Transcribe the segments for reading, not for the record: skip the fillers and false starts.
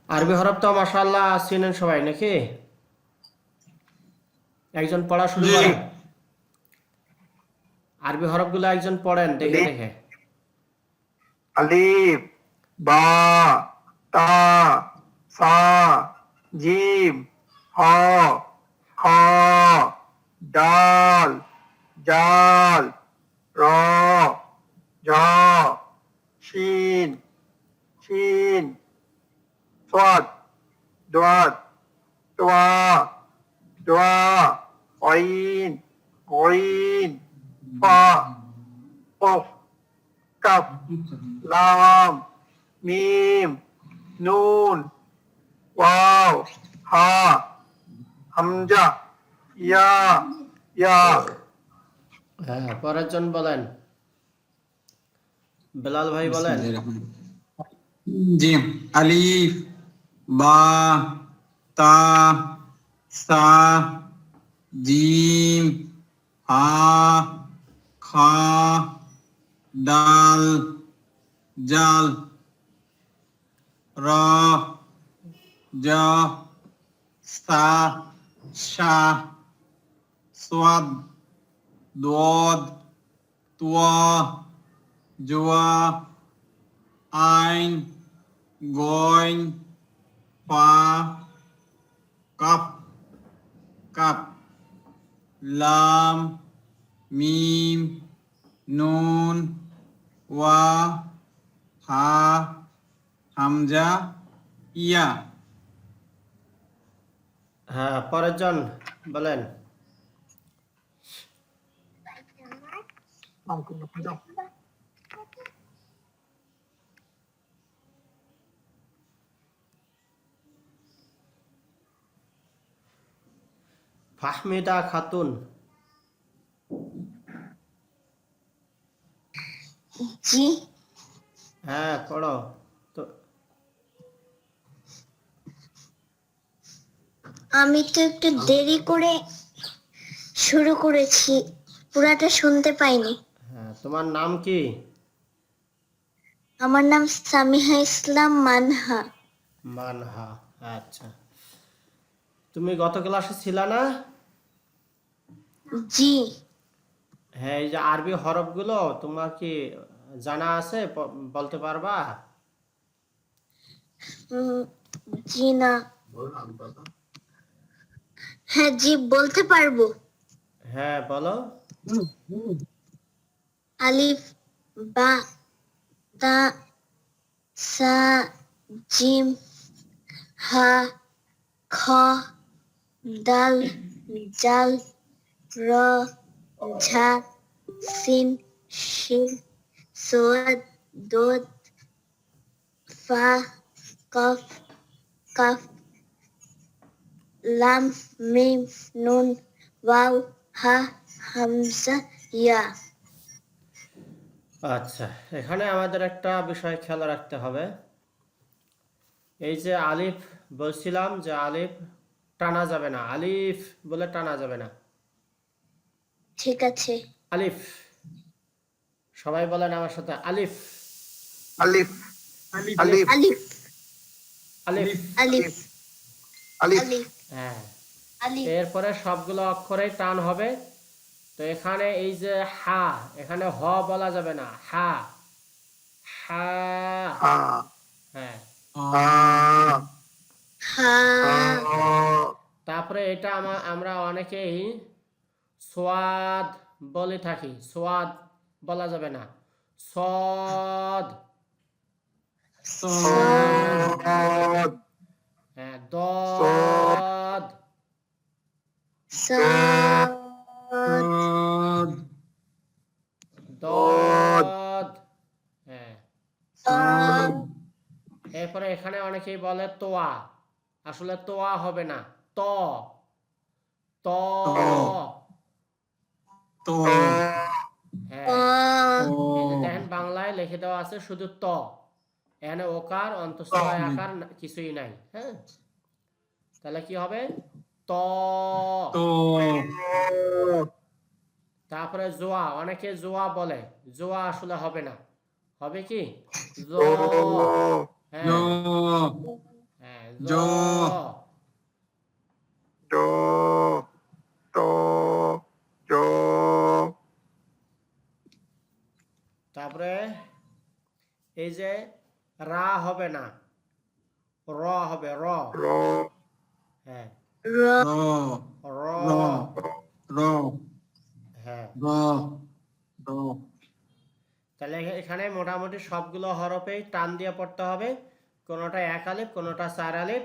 আরবি হরফ তো মাশাআল্লাহ চিনেন সবাই নাকি? একজন পড়া শুরু জি। করেন। আরবি হরফগুলো একজন পড়েন দেখে আলিফ, দেখে। আলিফ, বা, তা, সা, জিম, হ, খ, ডাল, জাল, র, ঝ, শিন, শিন, সাদ, দাদ, তোয়া, দোয়া, অইন, গইন, ফা, কফ, কাফ, লাম, মিম, নুন, ওয়াও, হা, হামজা, ইয়া, ইয়া। হ্যাঁ, পরের জন বলেন। বেলাল ভাই বলেন। বিসমিল্লাহির রহমানির রহিম। জি। আলিফ, বা, তা, সা, জিম, হা, খা, ডাল, জাল, র, জ, সা, শা, সোয়াদ, দোয়াদ, তুয়া, জুয়া, আইন, গইন, ফা, কাফ, কাপ, লাম, মিম, নুন, ওয়া, হা, হামজা, ইয়া। হ্যাঁ, পরের জন বলেন। ফাহমিদা খাতুন। জি, হ্যাঁ, পড়ো তো। আমি তো একটু দেরি করে শুরু করেছি, পুরাটা শুনতে পাইনি। হ্যাঁ, তোমার নাম কি? আমার নাম সামিহা ইসলাম মানহা। মানহা। আচ্ছা, তুমি গত ক্লাসে ছিলা না? জি, হ্যাঁ, এই যে আরবি হরফগুলো তোমার কি জানা আছে? বলতে পারবা? উম, জি না। হ্যাঁ, জি বলতে পারবো। হ্যাঁ, বলো। আলিফ, বা, তা, সা, জিম, হা, খ, দাল, জাল, র, ঝা, সিন, শিন, সোয়াদ, দোদ, ফা, কফ, কাফ, লাম, মিম, নুন, ওয়াও, হা, হামজা, ইয়া। আচ্ছা, এখানে আমাদের একটা বিষয় খেয়াল রাখতে হবে। এই যে আলিফ বলছিলাম যে আলিফ টানা যাবে না, আলিফ বলে টানা যাবে না। ঠিক আছে। আলিফ, সবাই বলেন আমার সাথে, আলিফ। আলিফ, আলিফ, আলিফ, আলিফ, আলিফ। আলিফ, আলিফ, আলিফ, হ্যাঁ, আলিফ, এরপরে সবগুলো অক্ষরেই টান হবে। তো এখানে এই যে হা, এখানে হ বলা যাবে না, হা, হা। হা, হ্যাঁ, হা, হা, হা, তারপরে এটা আমরা অনেকেই সোয়াদ বলে থাকি, সোয়াদ বলা যাবে না, সদ। সদ, হ্যাঁ, সদ, দদ। সাদ, সদ, সদ, দদ। হ্যাঁ, সদ, এরপরে এখানে অনেকেই বলে তোয়া, আসলে তোয়া হবে না, ত, ত। ত, ত, হ্যাঁ, ত, এই যে দেখেন ত, বাংলায় লিখে দেওয়া আছে শুধু ত, এখানে ওকার অন্তস্থ আকার কিছুই নাই। হ্যাঁ, তাহলে কি হবে? ত। ত, তারপরে জোয়া, অনেকে জোয়া বলে, জোয়া আসলে হবে না, হবে কি? জ। জ, জ, হ্যাঁ, হ্যাঁ, জ, জ, জ, ত, জ, তারপরে এই যে রা হবে না, র হবে, র। র, হ্যাঁ, র, র, র। র, র, হ্যাঁ, র, র, তাহলে এখানে মোটামুটি সবগুলো হরফেই টান দিয়ে পড়তে হবে, কোনোটা এক আলিফ কোনোটা চার আলিফ,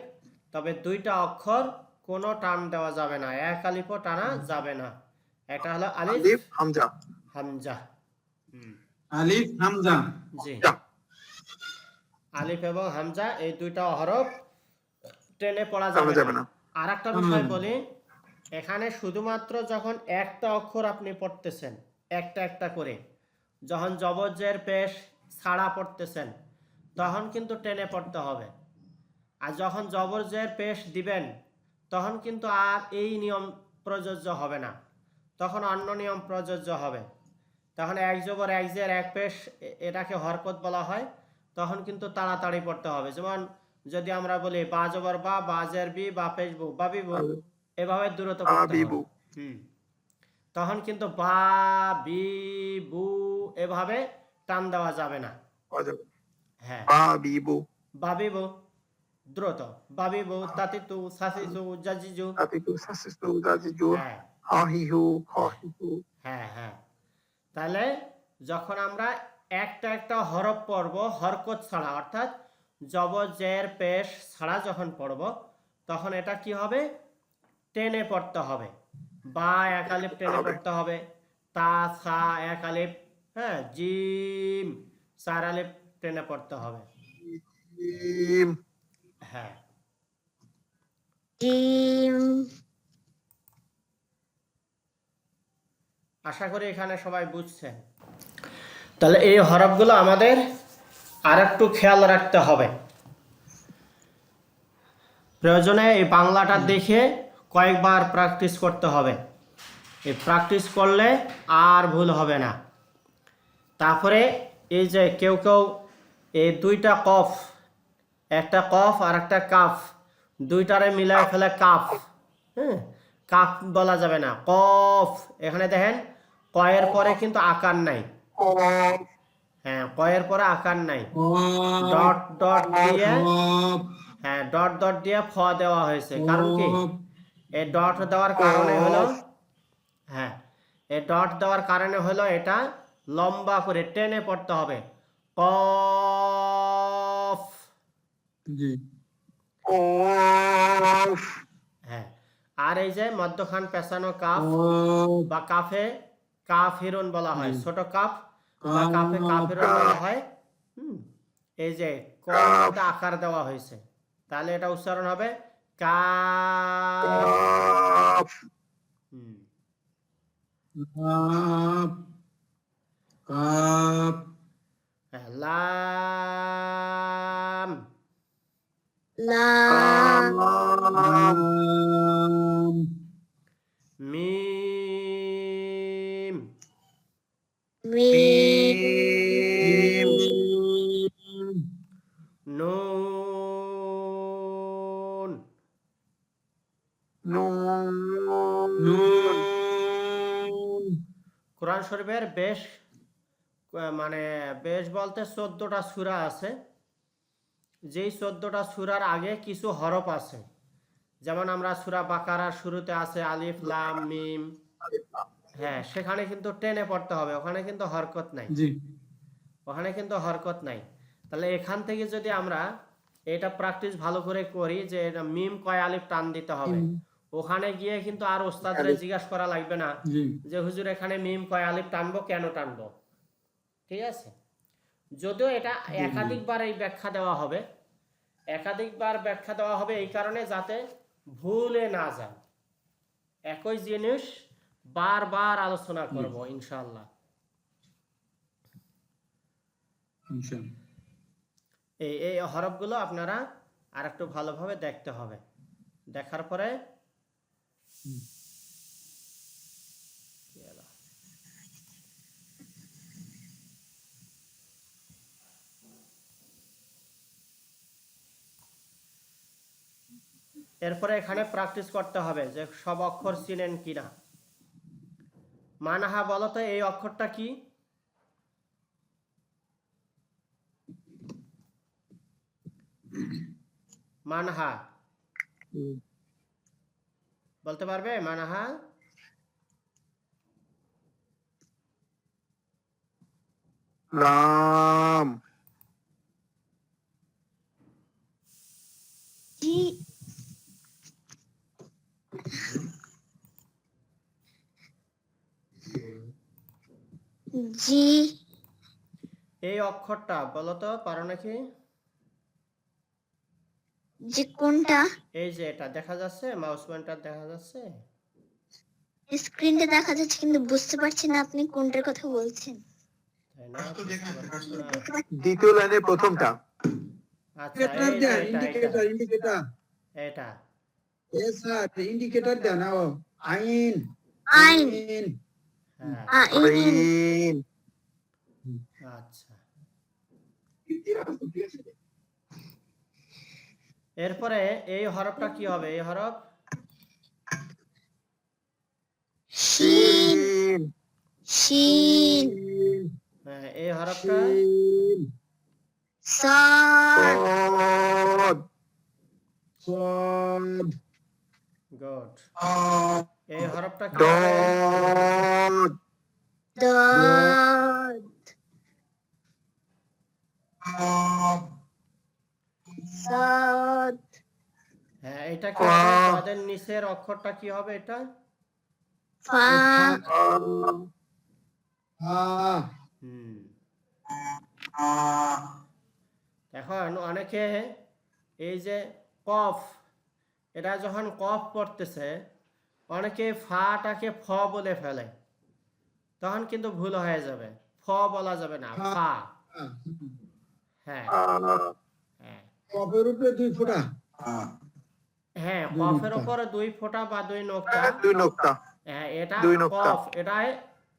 তবে দুইটা অক্ষর কোনো টান দেওয়া যাবে না, এক আলিফও টানা যাবে না। এটা হলো আলিফ আলিফ, হামজা, হামজা। হুম, আলিফ হামজা, জি, যা, আলিফ এবং হামজা এই দুইটা হরফ টেনে পড়া টানা যাবে যাবে না। না। আর একটা বিষয় বলি, এখানে শুধুমাত্র যখন একটা অক্ষর আপনি পড়তেছেন একটা একটা করে, যখন জবর পেশ ছাড়া পড়তেছেন তখন কিন্তু টেনে পড়তে হবে। আর যখন জবর পেশ দিবেন তখন কিন্তু আর এই নিয়ম প্রযোজ্য হবে না, তখন অন্য নিয়ম প্রযোজ্য হবে। তখন এক জবর এক জের এক পেশ এটাকে হরকত বলা হয়, তখন কিন্তু তাড়াতাড়ি পড়তে হবে। যেমন যদি আমরা বলি বা জবর বা, বা জের বি, বা পেশ বু, বাবিবু, এভাবে দ্রুত পড়তে আবিবু, হবে। হুম, তখন কিন্তু বা, বি, বু এভাবে টান দেওয়া যাবে না। অজাবে, হ্যাঁ, আবিবু, বাবিবু দ্রুত, বাবিবু, তাতিতু, সাসিসু, জাজিজু। আতিকু, সাসিসু, জাজিজু, হ্যাঁ, হাহিহু, খাহিহু, হ্যাঁ, হ্যাঁ। তাহলে যখন আমরা একটা একটা হরফ পড়ব হরকত ছাড়া, অর্থাৎ জবর জের পেশ ছাড়া যখন পড়ব তখন এটা কি হবে, টেনে পড়তে হবে। বা এক আলিফ টেনে হবে। পড়তে হবে, তা সা এক আলিফ, হ্যাঁ, জিম চার আলিফ টেনে পড়তে হবে। জিম, হ্যাঁ, জিম, আশা করি এখানে সবাই বুঝছেন। তাহলে এই হরফগুলো আমাদের আর একটু খেয়াল রাখতে হবে, প্রয়োজনে এই বাংলাটা দেখে কয়েকবার প্র্যাকটিস করতে হবে, এই প্র্যাকটিস করলে আর ভুল হবে না। তারপরে এই যে কেউ কেউ এই দুইটা কফ, একটা কফ আর একটা কাফ, দুইটারে মিলায় ফেলে কাফ, হ্যাঁ, কাফ বলা যাবে না, কফ। এখানে দেখেন কয়ের পরে কিন্তু আকার নাই, কফ, হ্যাঁ, কয়ের পরে আকার নাই, কফ, ডট ডট দিয়ে, কফ, হ্যাঁ, ডট ডট দিয়ে ফ দেওয়া হয়েছে। কারণ কি, কফ, এই ডট দেওয়ার কারণে হলো, হ্যাঁ, এই ডট দেওয়ার কারণে হলো এটা লম্বা করে টেনে পড়তে হবে, কফ। জি, কফ, হ্যাঁ, আর এই যে মধ্যখান পেছানো কাফ কফ, বা কাফে কাফিরুন বলা হয়, ছোট কাফ বা কাফে কাফ, কাফিরুন বলা হয়। হুম, এই যে কর মধ্যে আকার দেওয়া হয়েছে, তাহলে এটা উচ্চারণ হবে কাফ। কাফ, হুম, কাফ, কাফ, হ্যাঁ, লাম, লাম, লাম, লাম, মিম, মিম, মিম, মিম, নুন, নুন, নুন, কোরআন শরীফের বেশ মানে বেশ বলতে 14টা সূরা আছে, যেই 14টা সূরার আগে কিছু হরফ আছে, যেমন আমরা সূরা বাকারার শুরুতে আছে আলিফ লাম মিম, হ্যাঁ, সেখানে কিন্তু টেনে পড়তে হবে, ওখানে কিন্তু হরকত নাই, জি, ওখানে কিন্তু হরকত নাই। তাহলে এখান থেকে যদি আমরা এটা প্র্যাকটিস ভালো করে করি যে এটা মিম কয় আলিফ টান দিতে হবে, ওখানে গিয়ে কিন্তু আর ওস্তাদরে জিজ্ঞাসা করা লাগবে না জি, যে হুজুর এখানে মিম কয় আলিফ টানবো, কেন টানবো। ঠিক আছে, যদিও এটা একাধিকবার এই ব্যাখ্যা দেওয়া হবে, একাধিকবার ব্যাখ্যা দেওয়া হবে এই কারণে যাতে ভুলে না যায়, একই জিনিস বারবার আলোচনা করব ইনশাআল্লাহ। ইনশাআল্লাহ। এই এই হরফগুলো আপনারা আর একটু ভালোভাবে দেখতে হবে, দেখার পরে এরপরে এখানে প্র্যাকটিস করতে হবে যে সব অক্ষর চিনেন কিনা। মানহা বলো তো এই অক্ষরটা কি? মানহা বলতে পারবে? মানহা লাম জি জি এই অক্ষরটা বলো তো, পারো নাকি? জি কোনটা? এই যে এটা দেখা যাচ্ছে, মাউস পয়েন্টার দেখা যাচ্ছে। স্ক্রিনে দেখা যাচ্ছে কিন্তু বুঝতে পারছি না আপনি কোনটার কথা বলছেন। তাই না? বুঝতে পারছো না? দ্বিতীয় লাইনের প্রথমটা। আচ্ছা, এই যে এটা ইন্ডিকেটর এটা এস স্যার ইন্ডিকেটর দেন না আইন আইন হ্যাঁ, আইন আইন আচ্ছা। এরপরে এই হরফটা কি হবে? এই হরফ শিন শিন শিন হ্যাঁ, এই হরফটা সাদ কদ সদ গুড। কদ এই হরফটা কি হবে? দদ দাদ সাদ হ্যাঁ, এটা কি হবে? তাদের নিচের অক্ষরটা কি হবে? এটা ফা হুম। এখন অনেকে এই যে কফ, এটা যখন কফ পড়তেছে অনেকে ফাটাকে ফ বলে ফেলে, তখন কিন্তু ভুল হয়ে যাবে। ফ বলা যাবে না, ফা। হ্যাঁ হ্যাঁ কপের উপরে 2 ফোঁটা হ্যাঁ, দুই কফের নোক্তা। উপরে 2 ফোঁটা বা 2 নোক্তা। দুই নোক্তা হ্যাঁ, এটা দুই নোক্তা। কফ। এটাই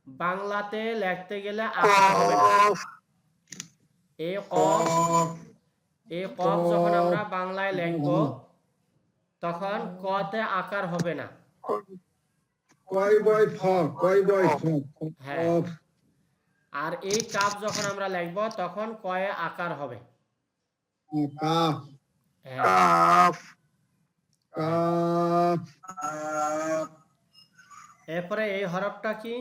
বাংলাতে লিখতে গেলে আকার হবে না। কফ এই কফ, এই কফ যখন আমরা বাংলায় লিখবো তখন কতে আকার হবে না। কয় বয় ফ কয় বয় ফ হ্যাঁ। কফ আর এই কাপ যখন আমরা লিখবো তখন কয়ে আকার হবে। কাফ হ্যাঁ, কাফ কাফ এরপরে এই হরফটা কি?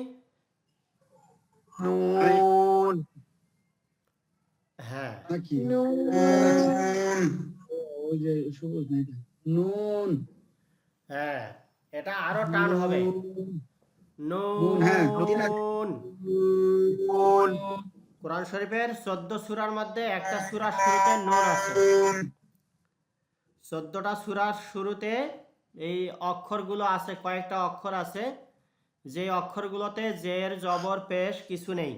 নুন হ্যাঁ, নাকি নুন ওই যে সবুজ না এটা নুন হ্যাঁ, এটা আরো টান হবে। নুন, হ্যাঁ, নুন। নুন কোরআন শরীফের 14 সূরার মধ্যে একটা সূরার শুরুতে নুন আছে। 14টা সূরার শুরুতে এই অক্ষরগুলো আছে, কয়েকটা অক্ষর আছে যে অক্ষরগুলোতে জের জবর পেশ কিছু নেই।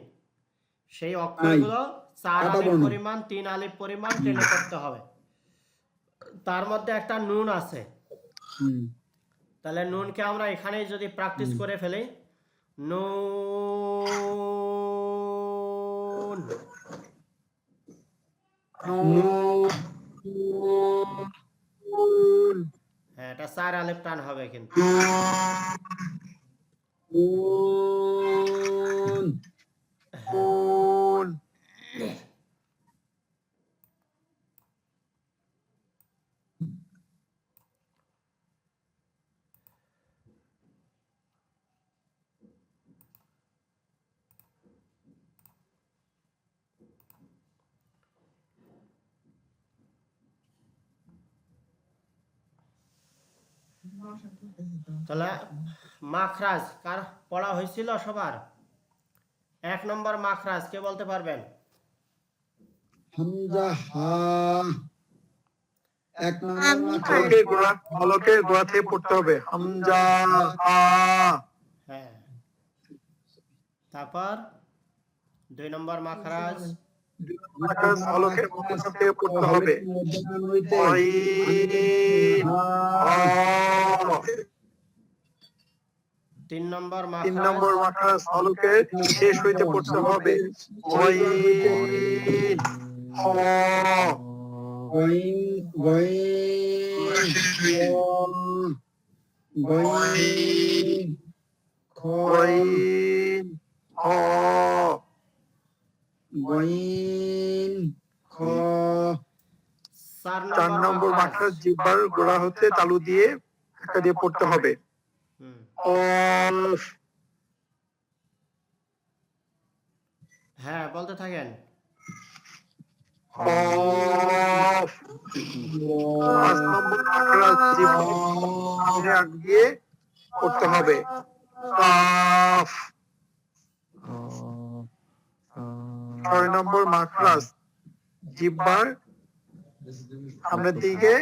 সেই অক্ষরগুলো 4 কাটা আলিফ বর্ণ। পরিমাণ 3 আলিফ পরিমাণ টেনে করতে হবে। তার মধ্যে একটা নুন আছে। তাহলে নুনকে আমরা এখানেই যদি প্র্যাকটিস করে ফেলি, নুন। নুন হ্যাঁ, এটা 4 আলিফ টান হবে কিন্তু। নুন নুন তাহলে মাখরাজ কার পড়া হয়েছিল সবার? 1 নম্বর মাখরাজ কে বলতে পারবেন? হামজা হা এক নম্বর আমি মাখরাজ হলকের গোড়া থেকে পড়তে হবে। হামজা হা হ্যাঁ, তারপর 2 নম্বর মাখরাজ হলকের গোড়া থেকে পড়তে হবে। মধ্যখান হইতে আইন হা 3 নম্বর তিন মাখরাজ নম্বর মাখরাজ হলকের শেষ হইতে পড়তে হবে। ওয়াইন হ গইন গইন খ গইন খ গইন খ 4 4 নম্বর নম্বর মাখরাজ। মাখরাজ জিহ্বার গোড়া হতে তালু দিয়ে ধাক্কা দিয়ে পড়তে হবে। হুম। কফ হ্যাঁ, বলতে থাকেন। কফ 5 নম্বর মাখরাজ জিহ্বার সামনে আগ দিয়ে পড়তে হবে। কাফ 6 নম্বর মাখরাজ জিহ্বার সামনের দিকে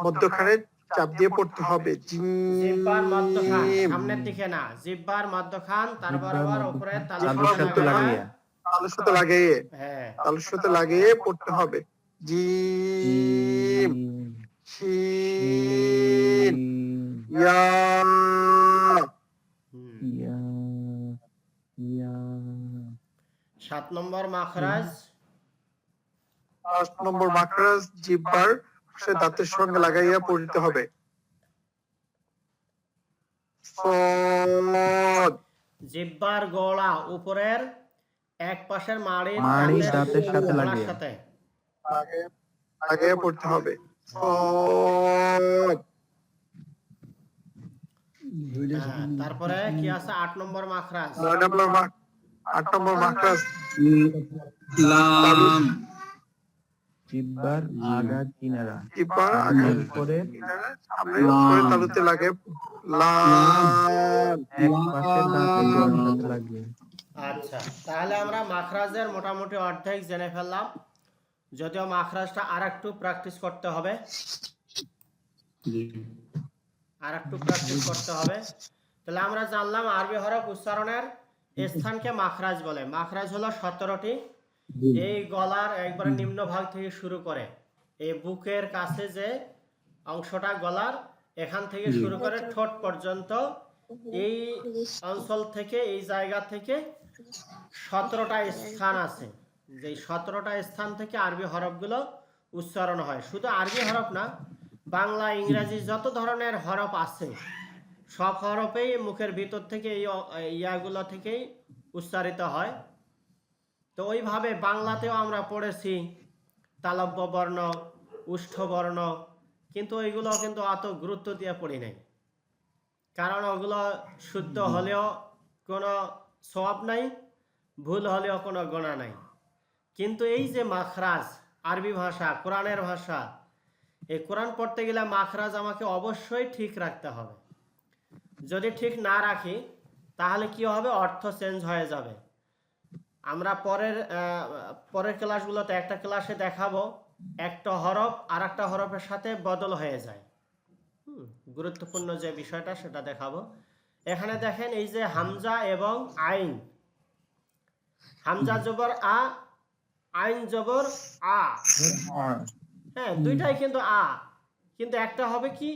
মধ্যখানে চাপ দিয়ে পড়তে হবে। জিহ্বার মধ্যখান, জিম সামনের দিকে না, জিহ্বার মধ্যখান, তার বরাবর উপরে তালুর জিহ্বার সাথে মধ্যখান লাগাইয়া। তালুর সাথে লাগিয়ে হ্যাঁ, তালুর সাথে লাগিয়ে পড়তে হবে। জিম শিন ইয়া হুম। 7 নম্বর মাখরাজ 5 নম্বর মাখরাজ জিহ্বার সে দাঁতের সঙ্গে লাগাইয়া পড়তে হবে। সদ জিহ্বার গোড়া উপরের এক পাশের মাড়ির দাঁতের সাথে গোড়ার লাগিয়ে। সাথে। লাগাইয়া পড়তে হবে। সদ হ্যাঁ, তারপরে কি আছে 8 নম্বর মাখরাজ? 9 নম্বর 8 নম্বর মাখরাজ লাম জিহ্বার আগা কিনারা জিহ্বার সামনের আগে উপরে সামনে উপরে তালুতে লাগে। লাম এক পাশের দাঁতের গোড়ার সাথে লাগিয়ে। আচ্ছা, তাহলে আমরা মাখরাজের মোটামুটি অর্ধেক জেনে ফেললাম, যদিও মাখরাজটা আর একটু প্র্যাকটিস করতে হবে, তাহলে আমরা জানলাম আরবি হরফ উচ্চারণের স্থানকে মাখরাজ বলে। মাখরাজ হলো 17টি। এই গলার একবারে নিম্ন ভাগ থেকে শুরু করে এই বুকের কাছে যে অংশটা গলার, এখান থেকে শুরু করে ঠোঁট পর্যন্ত, এই অঞ্চল থেকে, এই জায়গা থেকে 17টা স্থান আছে। যে 17টা স্থান থেকে আরবি হরফগুলো উচ্চারণ হয়। শুধু আরবি হরফ না, বাংলা ইংরেজি যত ধরনের হরফ আছে সব হরফেই মুখের ভিতর থেকে এই ইয়াগুলো থেকেই উচ্চারিত হয়। তো ওইভাবে বাংলাতেও আমরা পড়েছি তালব্য বর্ণ, উষ্ঠ বর্ণ, কিন্তু ওইগুলো কিন্তু অত গুরুত্ব দিয়ে পড়ি নাই, কারণ ওগুলো শুদ্ধ হলেও কোনো সওয়াব নাই, ভুল হলেও কোনো গোনা নাই। কিন্তু এই যে মাখরাজ, আরবি ভাষা, কোরআনের ভাষা, এই কোরআন পড়তে গেলে মাখরাজ আমাকে অবশ্যই ঠিক রাখতে হবে। যদি ঠিক না রাখি তাহলে কি হবে, অর্থ চেঞ্জ হয়ে যাবে। আমরা পরের ক্লাসগুলোতে একটা ক্লাসে দেখাবো একটা হরফ আর একটা হরফের সাথে বদল হয়ে যায়। গুরুত্বপূর্ণ যে বিষয়টা সেটা দেখাবো। এখানে দেখেন এই যে হামজা এবং আইন, হামজা জবর আ, আইন জবর আ, হ্যাঁ দুইটাই কিন্তু আ, কিন্তু একটা হবে কি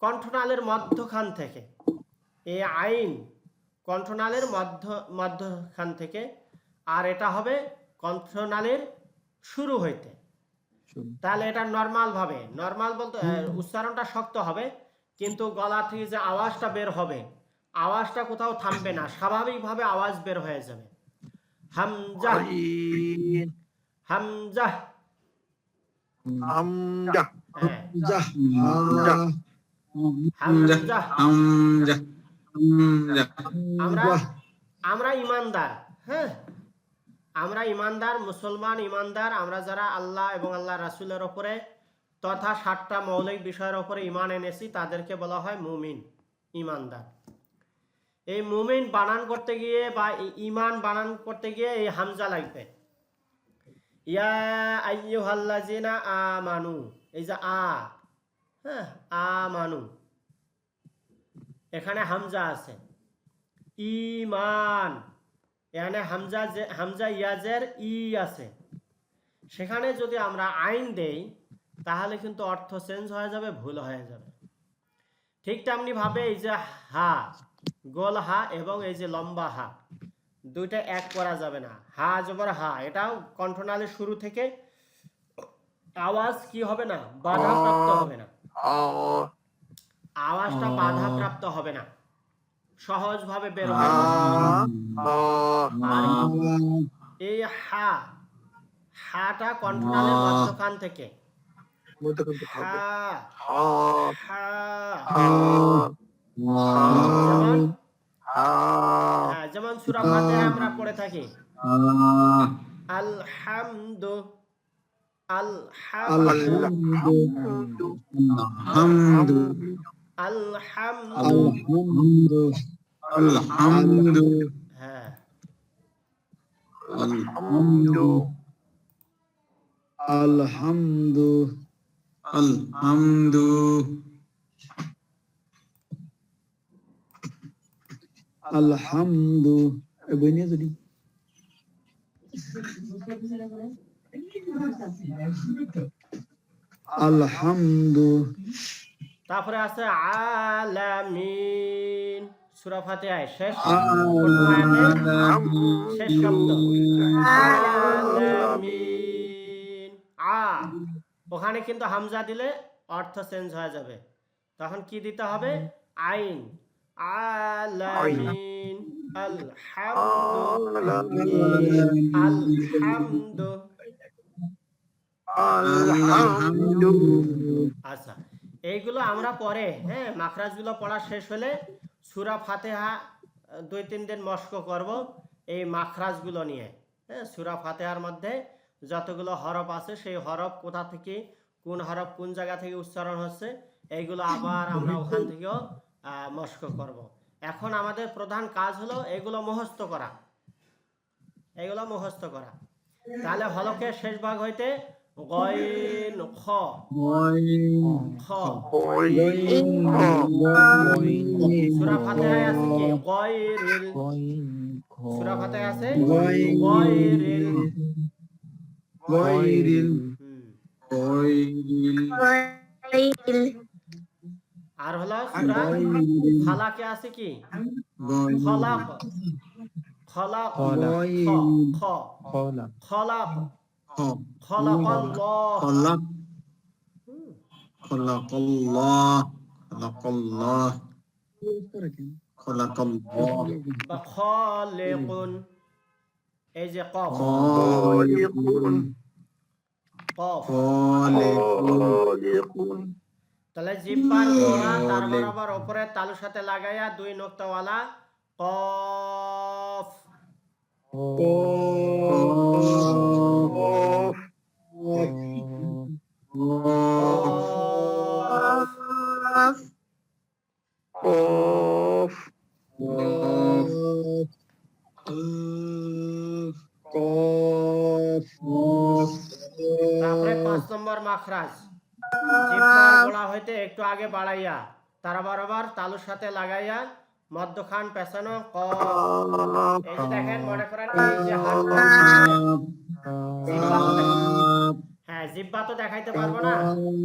কণ্ঠনালের মধ্যখান থেকে, এই আইন কণ্ঠনালের মধ্যখান থেকে, আর এটা হবে কণ্ঠনালের শুরু হইতে। তাহলে এটা নর্মাল বলতে উচ্চারণটা শক্ত হবে, কিন্তু গলা থেকে যে আওয়াজটা বের হবে, আওয়াজটা কোথাও থামবে না, স্বাভাবিকভাবে আওয়াজ বের হয়ে যাবে। হামজা হামজা, হামজা হ্যাঁ হামজা হামজা। হামজা আমরা আমরা ইমানদার, হ্যাঁ আমরা ইমানদার, মুসলমান ইমানদার, আমরা যারা আল্লাহ এবং আল্লাহ রাসূলের ওপরে তথা 7টা মৌলিক বিষয়ের ওপরে ঈমান এনেছি তাদেরকে বলা হয় মুমিন, ইমানদার। এই মুমিন বানান করতে গিয়ে বা ঈমান বানান করতে গিয়ে এই হামজা লাগবে। ইয়া আইয়ুহাল্লাযিনা আমানু, এই যে আ, হ্যাঁ আমানু, এখানে হামজা আছে। ঈমান, এখানে হামজা ইয়াজের ই আছে। সেখানে যদি আমরা আইন দেই তাহলে কিন্তু অর্থ চেঞ্জ হয়ে যাবে, ভুল হয়ে যাবে। ঠিক তেমনি ভাবে এই যে হা, গোল হা এবং এই যে লম্বা হা, দুইটা এক করা যাবে না। হা জবর হা, এটাও কণ্ঠনালীর শুরু থেকে আওয়াজ কি হবে না, বাধাপ্রাপ্ত হবে না, আ- আওয়াজটা বাধাপ্রাপ্ত হবে না, সহজভাবে বের হয়ে যাবে। আ- আর এই হাটা কণ্ঠনালীর মধ্যখান থেকে মধ্যখান থেকে হবে। হা আ- হা আ- যেমন আ- হ্যাঁ, যেমন সূরা ফাতিহা আমরা পড়ে থাকি আলহামদু আলহামদু আলহামদু আলহামদু আলহামদু হ্যাঁ আলহামদু আলহামদু আলহামদু আলহামদু বইনে যদি আলহামদু তারপরে আছে আলামিন সূরা ফাতিহায় শেষ শেষ শব্দ আলামিন ওখানে কিন্তু হামজা দিলে অর্থ চেঞ্জ হয়ে যাবে, তখন কি দিতে হবে, আইন আলামিন আলহামদু আলহামদু আচ্ছা, এইগুলো আমরা পরে হ্যাঁ মাখরাজগুলো পড়া শেষ হলে সূরা ফাতিহা 2-3 দিন মস্ক করব এই মাখরাজগুলো নিয়ে। হ্যাঁ, সূরা ফাতিহার মধ্যে যতগুলো হরফ আছে সেই হরফ কোথা থেকে কোন হরফ কোন জায়গা থেকে উচ্চারণ হচ্ছে এইগুলো আবার আমরা ওখান থেকেও মস্ক করব। এখন আমাদের প্রধান কাজ হলো এগুলো মুখস্থ করা, এগুলো মুখস্থ করা। তাহলে হলকের শেষ ভাগ হইতে গইন খ খ সূরা ফাতিহায় আছে কি গয়রিল, সূরা ফাতিহায় আছে গয়রিল গায়রিল আর হলো সূরা ফালাকে আছে কি খলাক খলাক খ খলা খলাক খলাকাল্লাহ বা খালিকুন, এই যে কফ খালিকুন কফ খালিকুন তাহলে জিহ্বার গোড়া তার বরাবর উপরে তালুর সাথে লাগাইয়া 2 নোক্তাওয়ালা কফ কফ তারপরে 5 নম্বর মাখরাজ জিহ্বার গোড়া হইতে একটু আগে বাড়াইয়া তার বরাবর তালুর সাথে লাগাইয়া মধ্যখান পেছানো কফ। এই যে দেখেন, মনে করেন এই যে হাতটা হ্যাঁ জিহ্বা তো দেখাইতে পারবো না,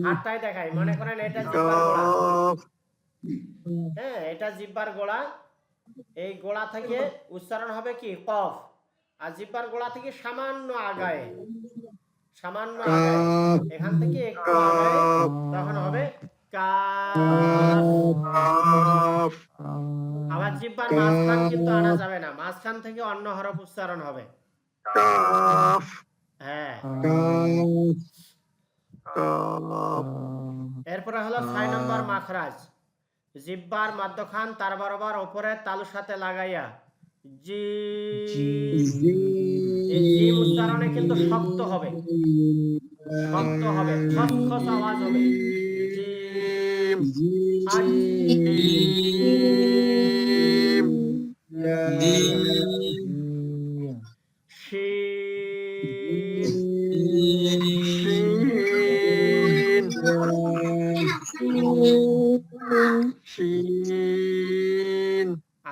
হাতটাই দেখাই। মনে করেন এটা জিহ্বার গোড়া, হ্যাঁ এটা জিহ্বার গোড়া, এই গোড়া থেকে উচ্চারণ হবে কি কফ, আর জিহ্বার গোড়া থেকে সামান্য আগায় এখান থেকে একটু আগায় তখন হবে কাফ। আবার জিহ্বার মাঝখান কিন্তু আনা যাবে না, মাঝখান থেকে অন্য হরফ উচ্চারণ হবে। হ্যাঁ, এরপরে হলো 6 নম্বর মাখরাজ জিহ্বার মধ্যখান তার বরাবর উপরে তালুর সাথে লাগাইয়া এই জিম উচ্চারণে কিন্তু শক্ত হবে, খসখস আওয়াজ হবে।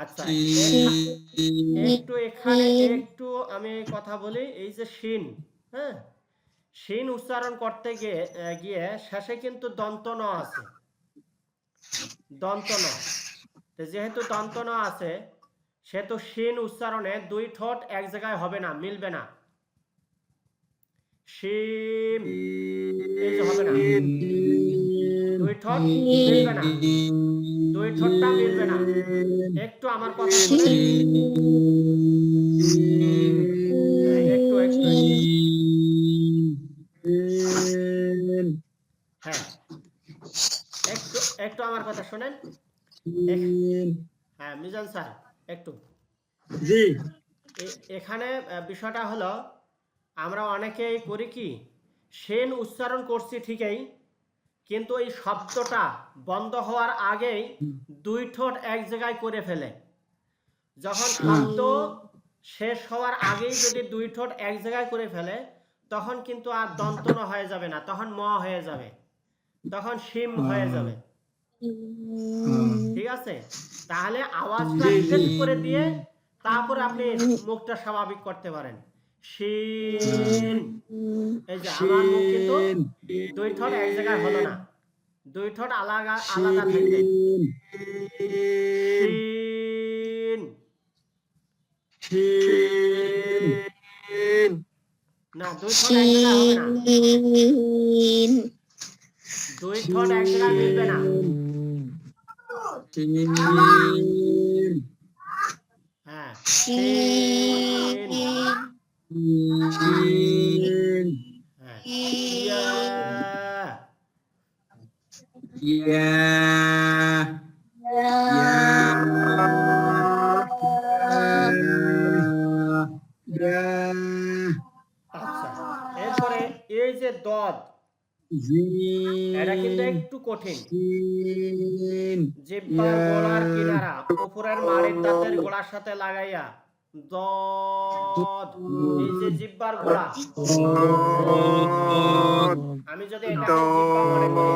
আচ্ছা, একটু এখানে একটু আমি কথা বলি। এই যে শিন, হ্যাঁ শিন উচ্চারণ করতে গিয়ে শেষে কিন্তু দন্ত ন আছে, দন্ত ন। যেহেতু দন্ত ন আছে সেহেতু শিন উচ্চারণে 2 ঠোঁট এক জায়গায় হবে না, মিলবে না। শিম, এই যে হবে না, দুই ঠোঁট মিলবে না, দুই ঠোঁটটা মিলবে না। একটু আমার কথা শুনেন, একটু একটু হ্যাঁ, একটু একটু আমার কথা শুনেন। হ্যাঁ মিজান স্যার, একটু জি এখানে বিষয়টা হলো, আমরা অনেকেই করি কি, সেন উচ্চারণ করছি ঠিকই, কিন্তু এই শব্দটা বন্ধ হওয়ার আগেই দুই ঠোঁট এক জায়গায় করে ফেলে। যখন শব্দ শেষ হওয়ার আগেই যদি দুই ঠোঁট এক জায়গায় করে ফেলে, তখন কিন্তু আর দন্ত ন হয়ে যাবে না, তখন ম হয়ে যাবে, তখন শিম হয়ে যাবে। ঠিক আছে, তাহলে আওয়াজটা শেষ করে দিয়ে তারপরে আপনি মুখটা স্বাভাবিক করতে পারেন। শিন, এই যে আমার মুখ কিন্তু দুই ঠোঁট এক জায়গায় হলো না, দুই ঠোঁট আলাদা আলাদা থাকবে। শিন, না দুই ঠোঁট এক জায়গায় হবে না, দুই ঠোঁট এক জায়গায় মিলবে না। হ্যাঁ শিন, হ্যাঁ ইয়া, আচ্ছা। এরপরে এই যে দদ, এটা কিন্তু একটু কঠিন। জিহ্বার গোড়ার কিনারা উপরের মাড়ির দাঁতের গোড়ার সাথে লাগাইয়া দদ, এই যে জিহ্বার গোড়া, আমি যদি এটাকে জিহ্বা মনে করি,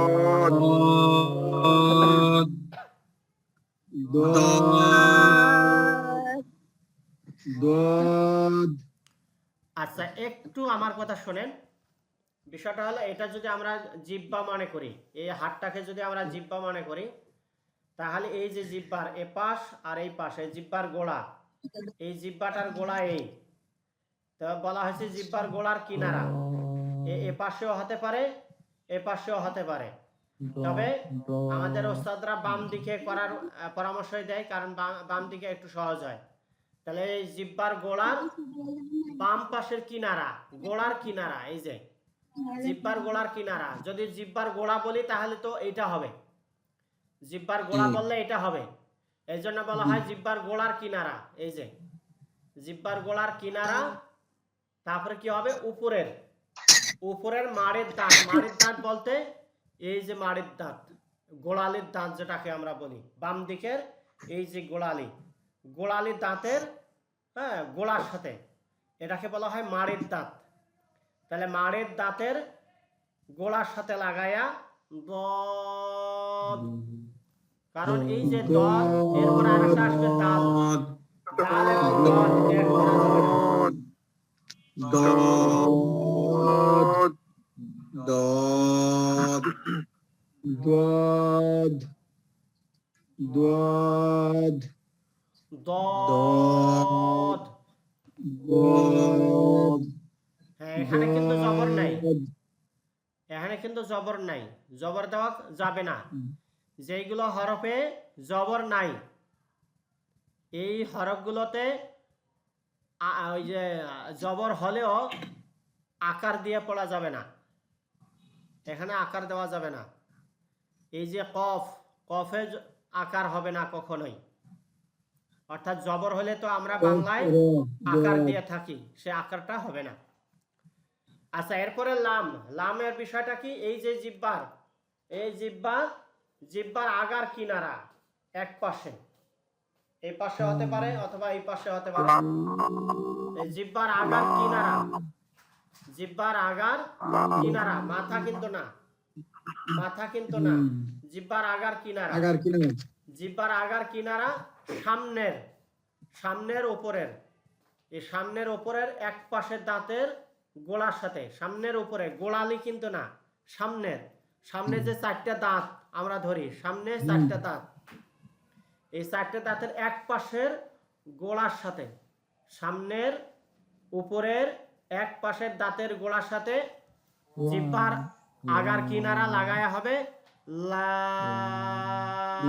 আচ্ছা একটু আমার কথা শোনেন। বিষয়টা হলো, এটা যদি আমরা জিহ্বা মনে করি, এই হাতটাকে যদি আমরা জিহ্বা মনে করি, তাহলে এই যে জিহ্বার এপাশ আর এই পাশে জিহ্বার গোড়া, এই জিহ্বাটার গোড়া এই, তো বলা হয়েছে জিহ্বার গোড়ার কিনারা, এ পাশেও হতে পারে এ পাশেও হতে পারে, তবে আমাদের ওস্তাদরা বাম দিকে করার পরামর্শ দেয়, কারণ বাম দিকে একটু সহজ হয়। তাহলে এই জিহ্বার গোড়ার বাম পাশের কিনারা, গোড়ার কিনারা, এই যে জিহ্বার গোড়ার কিনারা, যদি জিহ্বার গোড়া বলি তাহলে তো এইটা হবে, জিহ্বার গোড়া বললে এটা হবে, এই জন্য বলা হয় জিহ্বার গোড়ার কিনারা। এই যে জিহ্বার গোড়ার কিনারা, তারপরে কি হবে, উপরের উপরের মাড়ের দাঁত, মাড়ের দাঁত বলতে এই যে মাড়ের দাঁত, গোড়ালির দাঁত যেটাকে আমরা বলি, বাম দিকের এই যে গোড়ালি, গোড়ালির দাঁতের হ্যাঁ গোড়ার সাথে, এটাকে বলা হয় মাড়ের দাঁত। তাহলে মাড়ের দাঁতের গোড়ার সাথে লাগায়া দদ, কারণ এই যে দদ, এরপর আরেকটা আসবে দাল, দাল এবং দদ এক করা যাবে না। দদ, হ্যাঁ এখানে কিন্তু জবর নাই, এখানে কিন্তু জবর নাই, জবর দেওয়া যাবে না। যেইগুলো হরফে জবর নাই, এই হরফগুলোতে ওই যে জবর হলেও আকার দিয়ে পড়া যাবে না, এখানে আকার দেওয়া যাবে না। এই যে কফ, কফে আকার হবে না কখনোই, অর্থাৎ জবর হলে তো আমরা বাংলায় আকার দিয়ে থাকি, সে আকারটা হবে না। আচ্ছা এরপরে লাম, লামের বিষয়টা কি, এই যে জিহ্বার, এই জিহ্বার আগার কিনারা এক পাশে, এই পাশে হতে পারে অথবা এই পাশে হতে পারে, এই জিহ্বার আগার কিনারা, জিহ্বার আগার কিনারা, মাথা কিন্তু না, মাথা কিন্তু না, জিহ্বার আগার কিনারা, জিহ্বার আগার কিনারা সামনের, সামনের উপরের, এই সামনের উপরের এক পাশের দাঁতের গোড়ার সাথে, সামনের উপরে, গোড়ালি কিন্তু না, সামনের, সামনে যে চারটা দাঁত আমরা ধরি, সামনে চারটা দাঁত, এই চারটা দাঁতের এক পাশের গোড়ার সাথে, সামনের উপরের এক পাশের দাঁতের গোড়ার সাথে জিহ্বার আগার কিনারা লাগায়া হবে লাম।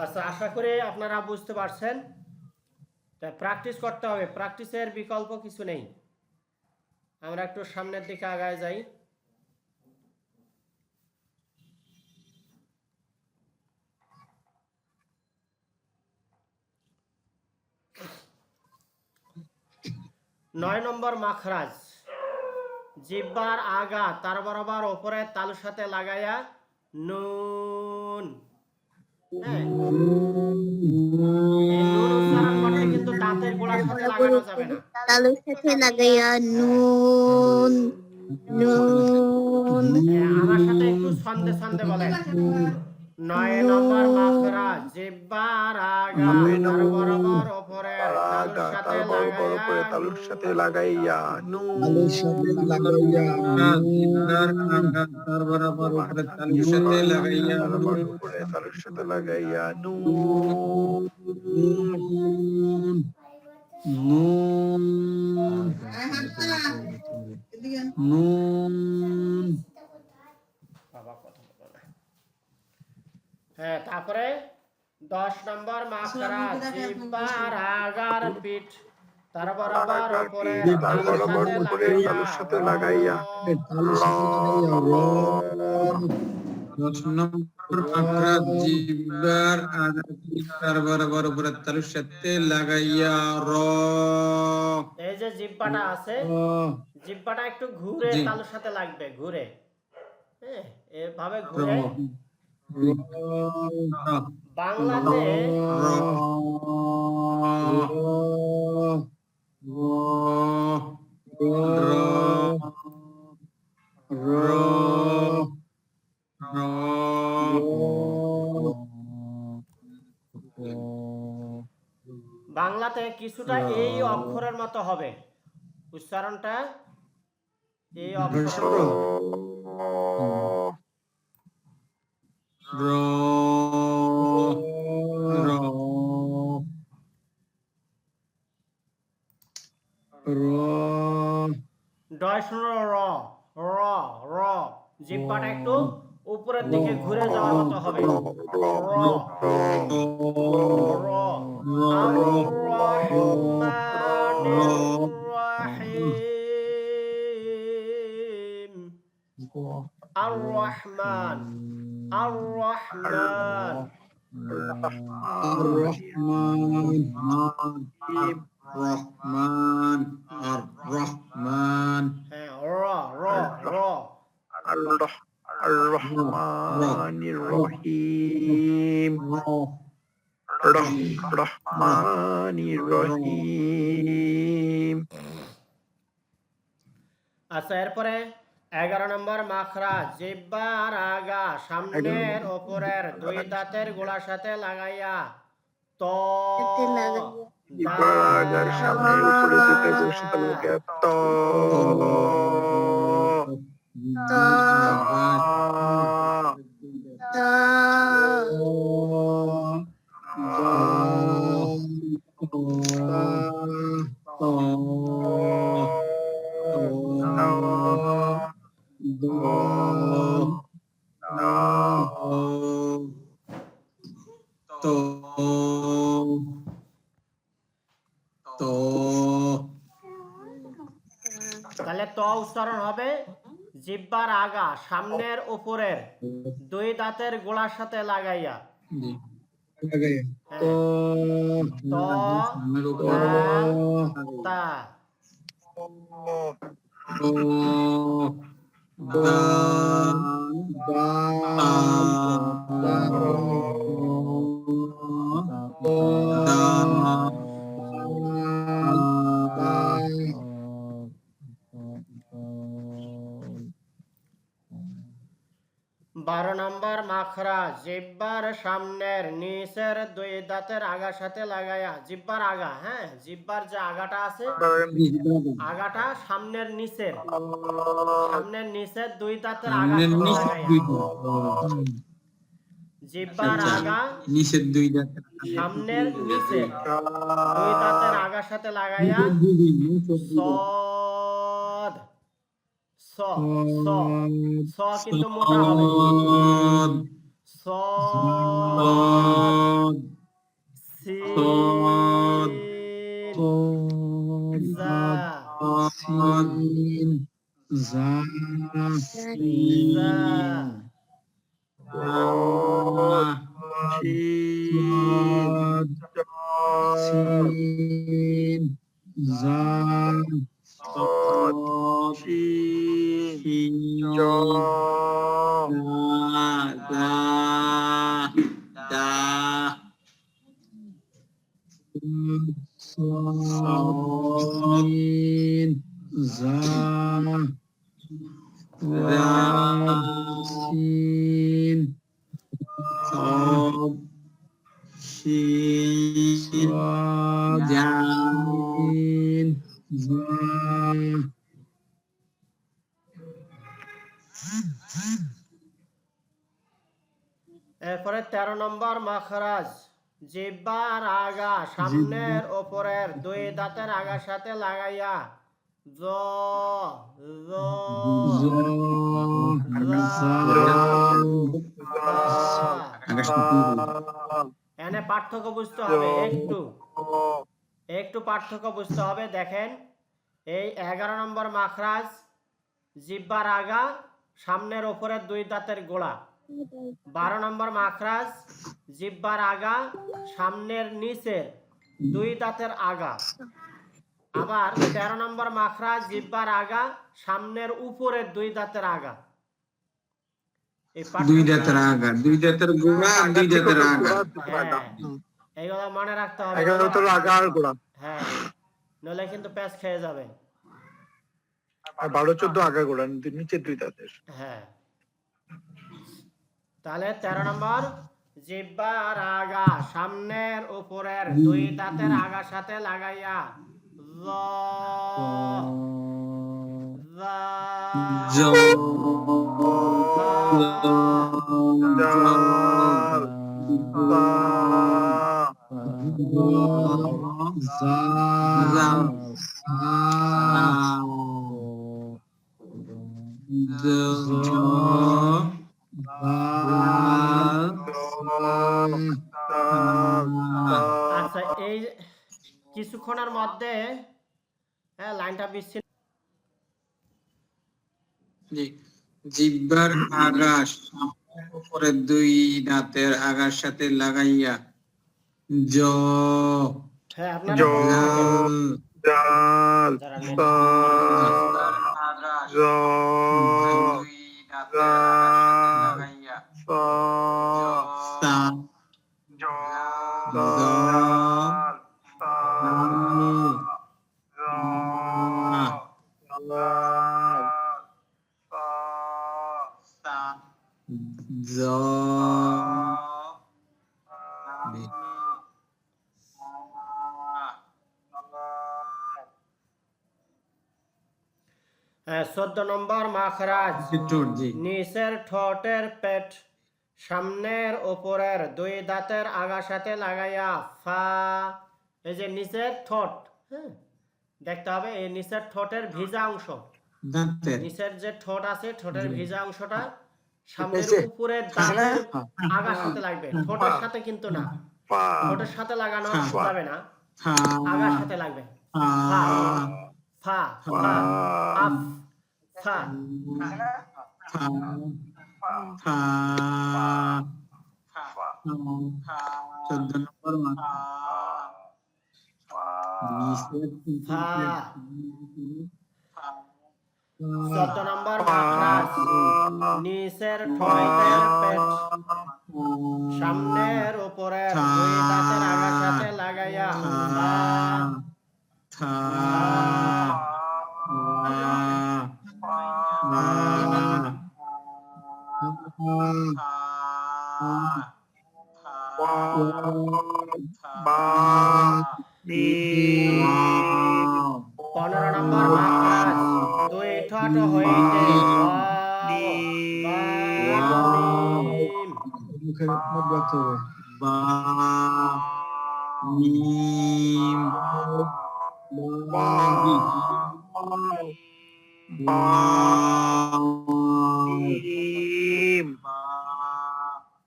আচ্ছা, আশা করি আপনারা বুঝতে পারছেন। প্র্যাকটিস করতে হবে, প্র্যাকটিসের বিকল্প কিছু নেই। আমরা একটু সামনের দিকে আগায় যাই। নয় নম্বর মাখরাজ, জিহ্বার আগা তার বরাবর উপরে তালুর সাথে লাগাইয়া নুন। হ্যাঁ, এই নুন উচ্চারণ করতে কিন্তু দাঁতের গোড়ার সাথে লাগানো যাবে না। তালুর সাথে লাগাইয়া নুন নুন আমার সাথে একটু ছন্দে ছন্দে বলেন। 9 নম্বর মাখরাজ, জিহ্বার আগা তার বরাবর উপরে তালুর সাথে লাগাইয়া তালুর সাথে লাগাইয়া নুন। তালুর সাথে লাগাইয়া তার বরাবর উপরে তালুর সাথে লাগাইয়া উপরে তালুর সাথে লাগাইয়া নুন। নুন নুন বাবা কথা বলো না। হ্যাঁ, তারপরে 10 নম্বর মাখরাজ, জিহ্বার আগার পিঠ তার বরাবর উপরে তালুর সাথে লাগাইয়া তালুর সাথে লাগাইয়া 10 নম্বর মাখরাজ, জিহ্বার আগা তার বরাবর উপরে তালুর সাথে লাগাইয়া র। এই যে জিহ্বাটা আছে, জিহ্বাটা একটু ঘুরে তালুর সাথে লাগবে, ঘুরে। হ্যাঁ, এভাবে ঘুরে বাংলাতে বাংলাতে কিছুটা এই অক্ষরের মতো হবে, উচ্চারণটা এই অক্ষরের মতো হবে। ডয় শুনো র র র, জিহ্বাটা একটু উপরের দিকে ঘুরে যাওয়ার মতো হবে। র র আর রহমান আর রহমান রহমান আর রহমান। হ্যাঁ, র র র রহমানির রহিম। রহমানির রহিম। আচ্ছা, এরপরে 11 নম্বর মাখরাজ, জিহ্বার আগা সামনের উপরের দুই দাঁতের গোড়ার সাথে লাগাইয়া ত আগার সামনের উপরে দুটো গোড়ার সাথে লাগাইয়া ত তাহলে ত উচ্চারণ হবে জিহ্বার আগা সামনের উপরের দুই দাঁতের গোড়ার সাথে লাগাইয়া। ত তা নম্বর মাখরাজ জিহ্বার সামনের নিচের দুই দাঁতের আগার সাথে লাগাইয়া, জিহ্বার আগা, হ্যাঁ, জিহ্বার যে আগাটা আছে, আগাটা সামনের নিচের দুই দাঁতের আগার সামনের সাথে নিচের লাগাইয়া, দুই দাঁত। জিহ্বার আচ্ছা, আগা নিচের দুই দাঁত। সামনের নিচের দুই দাঁতের আগার সাথে লাগাইয়া সদ, স স স কিন্তু মোটা হবে, সদ, সিন, জা, সিন জা জা, সিন জা সিন জা সিন সিন এরপরে 13 নম্বর মাখরাজ জিহ্বার আগা সামনের ওপরের দুই দাঁতের আগার সাথে লাগাইয়া জ জ এনে পার্থক্য বুঝতে হবে, একটু পার্থক্য বুঝতে হবে। দেখেন, এই 11 নম্বর মাখরাজ জিহ্বার আগা সামনের ওপরের দুই দাঁতের গোড়া, 12 নম্বর মাখরাজ জিহ্বার আগা সামনের নিচের দুই দাঁতের আগা, আবার 13 নম্বর মাখরাজ জিহ্বার আগা সামনের উপরের দুই দাঁতের আগা। এই দুই দাঁতের আগা, দুই দাঁতের গোড়া, দুই দাঁতের আগা। এইগুলো মনে রাখতে হবে, আগা আর গোড়া, হ্যাঁ, নইলে কিন্তু প্যাচ খেয়ে যাবে। আর 12-14 আগা গোড়া, নিচের দুই দাঁতের। হ্যাঁ, তাহলে 13 নম্বর জিহ্বার আগা সামনের উপরের দুই দাঁতের আগার সাথে লাগাইয়া জ জা আচ্ছা, এই কিছুক্ষণের মধ্যে, হ্যাঁ, লাইনটা বিচ্ছিন্ন। জিহ্বার আগা সামনের উপরের দুই দাঁতের আগার সাথে লাগাইয়া জ হ্যাঁ, আপনারা জাল যারা নেট সা জ দুই দাঁতের আগার সাথে লাগাইয়া সা সা হ্যাঁ, 14 নম্বর মাখরাজ নিচের ঠোঁটের পেট সামনের উপরের দুই দাঁতের আগার সাথে লাগাইয়া ফা, এই যে নিচের ঠোঁট, হ্যাঁ, দেখতে হবে এই নিচের ঠোঁটের ভিজা অংশ, নিচের যে ঠোঁট আছে ঠোঁটের ভিজা অংশটা সামনের উপরের দাঁতের আগার সাথে লাগবে, ঠোঁটের সাথে কিন্তু না, ঠোঁটের সাথে লাগানো যাবে না, আগার সাথে লাগবে। ফা ফা ফা আফ ফা 14 নম্বর মাখরাজ নিচের ঠোঁটের পেট সামনের উপরের দুই দাঁতের আগার সাথে লাগাইয়া নম্বর মাখরাজ দুই ঠোঁট হইতে ওয়াও বা মিম। মুখের মধ্যে রাখতে হবে বা মিম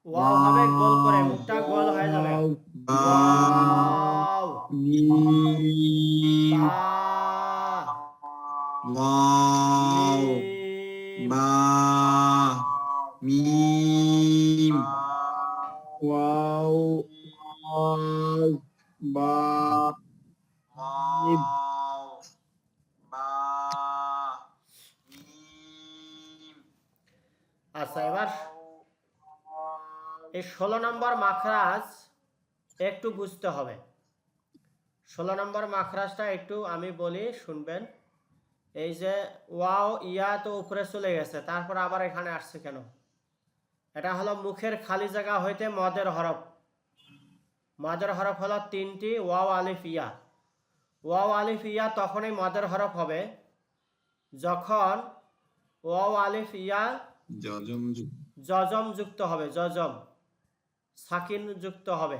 ওয়াও হবে গোল করে, মুখটা গোল হয়ে যাবে। ওয়াও মিম বা ওয়াও মিম বা মিম ওয়াও বা মিম আচ্ছা, এবার এই 16 নম্বর মাখরাজ একটু বুঝতে হবে। 16 নম্বর মাখরাজটা একটু আমি বলি, শুনবেন। এই যে ওয়াও ইয়া তো উপরে চলে গেছে, তারপর আবার এখানে আসছে কেন? এটা হলো মুখের খালি জায়গা হইতে মদের হরফ। মদের হরফ হলো তিনটি, ওয়াও আলিফ ইয়া। ওয়াও আলিফ ইয়া তখনই মদের হরফ হবে যখন ওয়াও আলিফ ইয়া জজম যুক্ত হবে, জজম সাকিন যুক্ত হবে।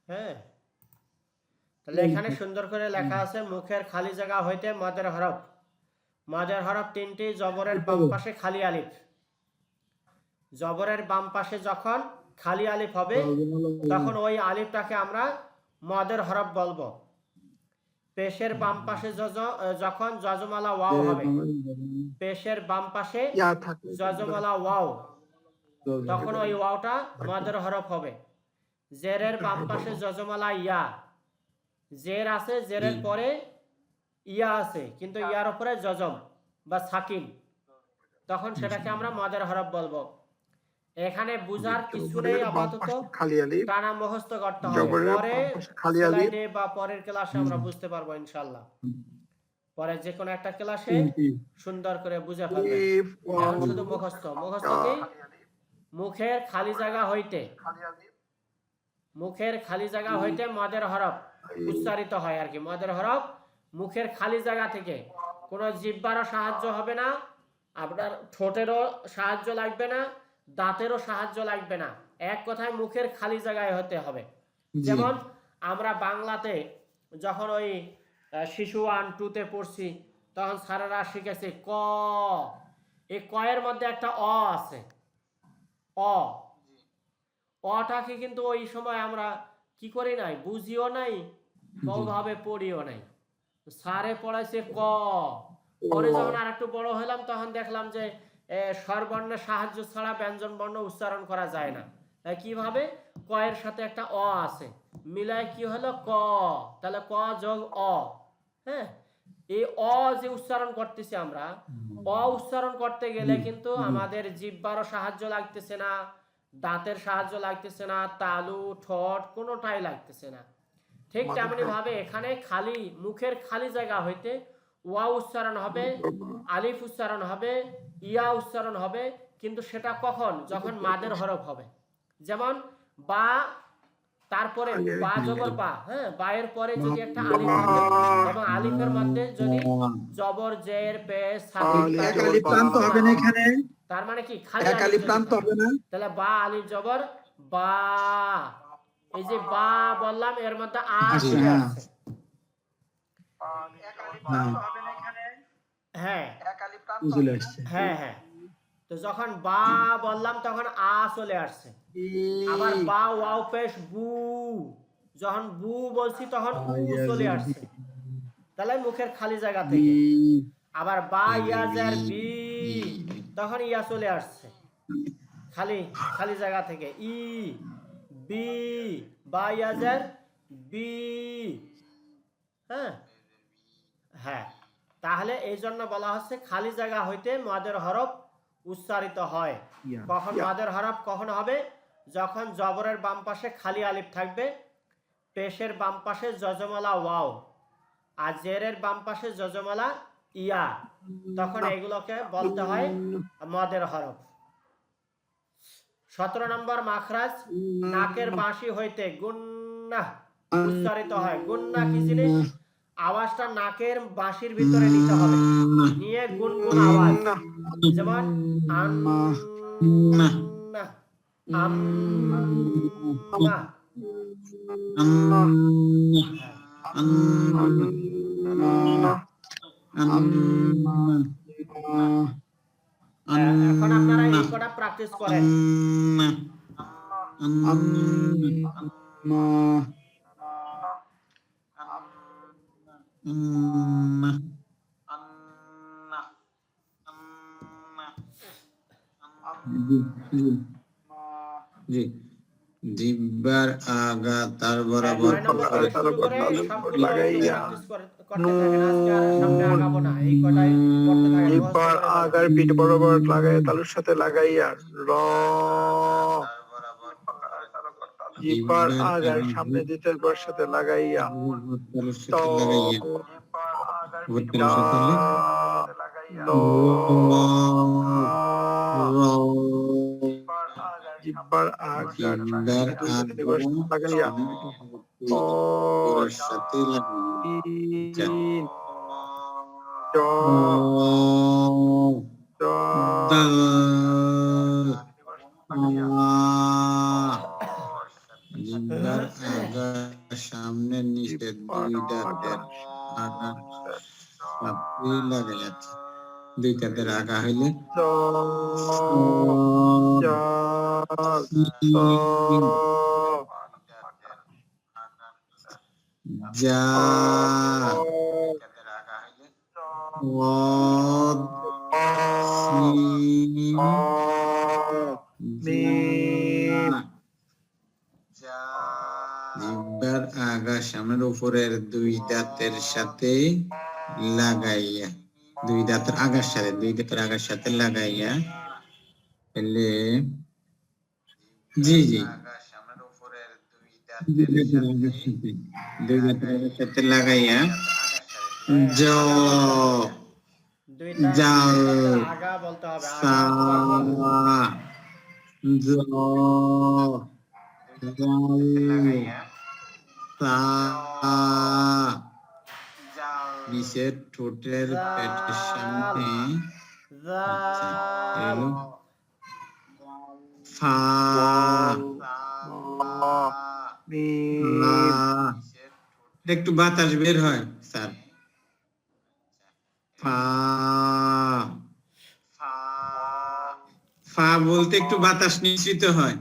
হ্যাঁ, তাহলে এখানে সুন্দর করে লেখা আছে মুখের খালি জায়গা হইতে মদের হরফ। মদের হরফ তিনটি, জবরের বাম পাশে খালি আলিফ। জবরের বাম পাশে যখন খালি আলিফ হবে তখন ওই আলিফটাকে আমরা মদের হরফ বলবো। পেশের বাম পাশে যখন যজমালা ওয়াও হবে, পেশের বাম পাশে ইয়া থাকলে যজমালা ওয়াও, তখন ওই ওয়াওটা মদের হরফ হবে। জেরের বাম পাশে যজমালা ইয়া, জের আছে, জেরের পরে ইয়া আছে, কিন্তু ইয়ার উপরে যজম বা সাকিন, তখন সেটাকে আমরা মদের হরফ বলবো। এখানে বুঝার কিছু নেই আপাতত, খালি আলিফ, টানা মুখস্থ করতে হবে। জবরের পরে বাম পাশে খালি আলিফ, স্লাইডে বা পরের ক্লাসে আমরা বুঝতে পারবো ইনশাআল্লাহ। পরে যে কোনো একটা ক্লাসে সুন্দর করে বুঝে ফেলবেন। আলিফ, এখন শুধু মুখস্থ। মুখস্থ কি? মুখের খালি জায়গা হইতে, মুখের খালি জায়গা হইতে মদের হরফ উচ্চারিত হয় আর কি। মদের হরফ মুখের খালি জায়গা থেকে, কোনো জিহ্বারও সাহায্য হবে না, আপনার ঠোঁটেরও সাহায্য লাগবে না, দাঁতেরও সাহায্য লাগবে না। এক কথায় মুখের খালি জায়গায় হতে হবে। যেমন আমরা বাংলাতে যখন ওই শিশু 1, 2-তে পড়ছি, তখন স্যারেরা শিখেছে ক, এই কয়ের মধ্যে একটা অ আছে, অ। অটাকে কিন্তু ওই সময় আমরা কি করি নাই, বুঝিও নাই, কোনোভাবে পড়িও নাই। স্যারে পড়াইছে ক। পরে যখন আর একটু বড় হলাম তখন দেখলাম যে স্বরবর্ণের সাহায্য ছাড়া ব্যঞ্জন বর্ণ উচ্চারণ করা যায় না। কিভাবে? কয়ের সাথে একটা অ আছে, মিলায় কি হলো ক, তাহলে ক যোগ অ। হ্যাঁ, এই অ যে উচ্চারণ করতেছি আমরা, অ উচ্চারণ করতে গেলে কিন্তু আমাদের জিহ্বারও সাহায্য লাগতেছে না, দাঁতের সাহায্য লাগতেছে না, তালু ঠোঁট কোনোটাই লাগতেছে না। ঠিক তেমনি ভাবে এখানে খালি মুখের খালি জায়গা হইতে ওয়া উচ্চারণ হবে, আলিফ উচ্চারণ হবে, ইয়া উচ্চারণ হবে, কিন্তু সেটা কখন? যখন মাদের হরফ হবে। যেমন বা, তারপরে বা জবর বা, হ্যাঁ, বায়ের পরে যদি একটা আলিফ থাকে এবং আলিফের মধ্যে যদি জবর জের পেশ সাকিন, এক আলিফ প্রান্ত হবে না এখানে, তার মানে কি খালি এক আলিফ প্রান্ত হবে না, তাহলে বা আলিফ জবর বা। এই যে বা বললাম, এর মধ্যে আ চলে আসছে। হ্যাঁ হ্যাঁ হ্যাঁ, তো যখন বা বললাম তখন আ চলে আসছে। আবার বা ওয়াও পেশ বু, যখন বু বলছি তখন উ চলে আসছে, তাহলে মুখের খালি জায়গা থেকে। আবার বা ইয়া জার বি, তখন ইয়া চলে আসছে খালি খালি জায়গা থেকে। ই বি, বা ইয়া জার বি। হ্যাঁ হ্যাঁ, তাহলে এই জন্য বলা হচ্ছে খালি জায়গা হইতে মদের হরফ উচ্চারিত হয়। কখন মদের হরফ কখন হবে? যখন জবরের বাম পাশে খালি আলিফ থাকবে, পেশের বাম পাশে যজমালা ওয়াও, আর জেরের বাম পাশে যজমালা ইয়া, তখন এগুলোকে বলতে হয় মদের হরফ। 17 নম্বর মাখরাজ নাকের বাঁশি হইতে গুন্নাহ, উচ্চারিত হয়। গুন্না কি জিনিস? আওয়াজটা নাকের বাঁশির ভিতরে নিতে হবে, নিয়ে গুনগুন আওয়াজ, যেমন আন্না, আন্না। এখন আপনারা এই কটা প্র্যাকটিস করেন। জি, জিহ্বার আগা তার বরাবর 9 নম্বর থেকে শুরু করে সবগুলো একটু লাগাইয়া প্র্যাকটিস করতে থাকেন। আজকে আর সামনে আগাবো না, এই কটাই পড়তে থাকেন, মুখস্থ জিহ্বার করে ফেলেন। আগার পিঠ বরাবর লাগাইয়া তালুর সাথে লাগাইয়া র। জিহ্বার আগার সামনে দ্বিতীয়বার সাথে লাগাইয়া ত। দ। জিহ্বার আগার দ্বিতীয়বার সাথে লাগাইয়া ত। সাথে তিন। জ। জ। জিহ্বার আগা সামনে নিচে দুই দাঁতের আগা সাথে লাগাইয়াছে। দুই দাঁতের আগা হইলে জ। জ। স। যা ওয়াদ সিন মিম। জিহ্বার আগা সামনের উপরের দুই দাঁতের সাথে লাগাইয়া, দুই দাঁতের আগার সাথে, দুই দাঁতের আগার সাথে লাগাইয়া এলে জি জি দুই দাঁতের আগার সাথে লাগাইয়া জ দুইটা জাল আগা বলতে হবে, সা আগা একবার বলেন। জ নিচের ঠোঁটের পেটের সামনে জাল। ফা মিম। একটু বাতাস বের হয় স্যার। ফা ফা বলতে একটু বাতাস নিঃসৃত হয়।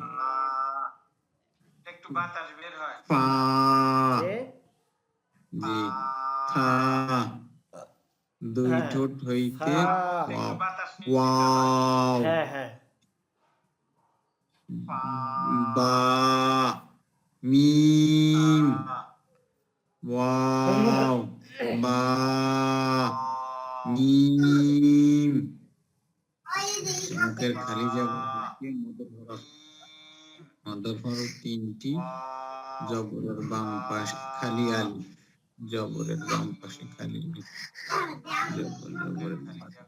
ফা যে জি ফা দুই হ্যাঁ, ঠোঁট হইতে ফা। ওয়াও হ্যাঁ হ্যাঁ, বা মিম ওয়াও বা মিম। মুখের খালি জায়গা মধ্যে হরফ তিনটি, জবরের বাম পাশে খালি আলি, জবরের বাম পাশে খালি আলি, জবরের বাম পাশে